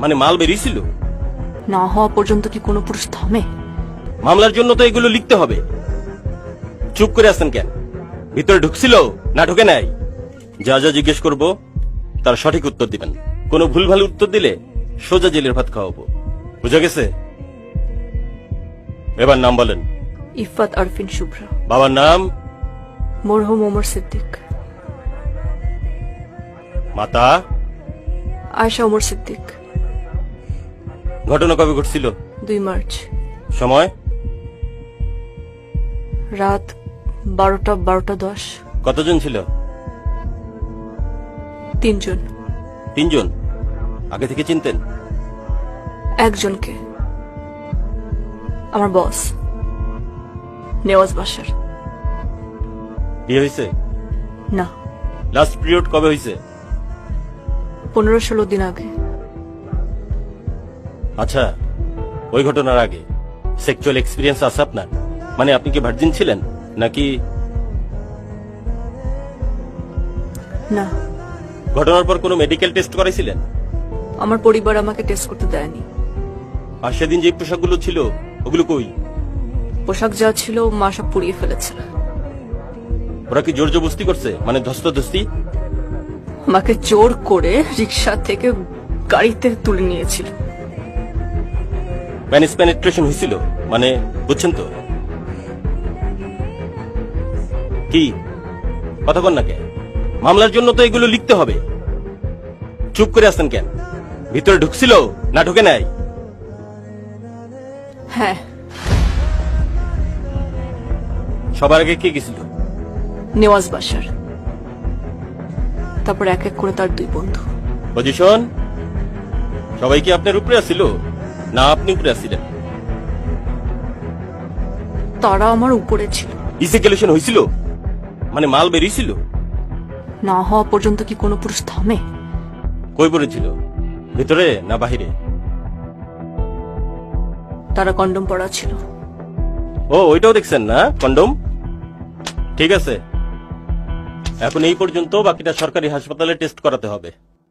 মানে মাল বেরিয়েছিল? না হওয়া পর্যন্ত কি কোনো পুরুষ থামে? মামলার জন্য তো এগুলো লিখতে হবে। চুপ করে আছেন কেন? ভিতরে ঢুকছিল না ঢুকে নাই? যা যা জিজ্ঞেস করব তার সঠিক উত্তর দিবেন। কোনো ভুলভাল উত্তর দিলে সোজা জেলের ভাত খাওয়াবো। বুঝা গেছে? এবার নাম বলেন। ইফাত আরফিন শুভ্রা। বাবার নাম? মরহুম ওমর সিদ্দিক। মাতা? আয়েশা ওমর সিদ্দিক। ঘটনা কবে ঘটছিল? 2 মার্চ। সময়? রাত 12:10। কতজন ছিল? 3 জন। 3 জন? আগে থেকে চিনতেন? একজনকে, আমার বস নেওয়াজ বাসার। বিয়ে হয়েছে? না, লাস্ট পিরিয়ড কবে হয়েছে? 15-16 দিন আগে। আচ্ছা, ওই ঘটনার আগে সেক্সুয়াল এক্সপিরিয়েন্স আছে আপনার? মানে আপনি কি ভার্জিন ছিলেন নাকি? না। ঘটনার পর কোনো মেডিকেল টেস্ট করাইছিলেন? আমার পরিবার আমাকে টেস্ট করতে দেয়নি। আর সেদিন যে পোশাকগুলো ছিল ওগুলো কই? পোশাক যা ছিল মা সব পুড়িয়ে ফেলেছে। ওরা কি জোর জবরদস্তি করছে, মানে ধস্তাধস্তি? আমাকে জোর করে রিক্সা থেকে গাড়িতে তুলে নিয়েছিল। প্যানিস পেনিট্রেশন হয়েছিল, মানে বুঝছেন তো? কি কথা বল না কেন? মামলার জন্য তো এগুলো লিখতে হবে। চুপ করে আছেন কেন? ভিতরে ঢুকছিল না ঢুকে নাই? হ্যাঁ। সবার আগে কে গেছিল? নেওয়াজ বাসার, তারপর এক এক করে তার 2 বন্ধু। পজিশন? সবাই কি আপনার উপরে আসছিল না আপনি উপরে আসছিলেন? তারা আমার উপরে ছিল। ইসিকুলেশন হয়েছিল, মানে মাল বেরিয়েছিল? না হওয়া পর্যন্ত কি কোনো পুরুষ থামে? কই পড়েছিল, ভিতরে না বাহিরে? তারা কন্ডম পরা ছিল। ও, ওইটাও দেখছেন না কন্ডম? ঠিক আছে, এখন এই পর্যন্ত, বাকিটা সরকারি হাসপাতালে টেস্ট করাতে হবে।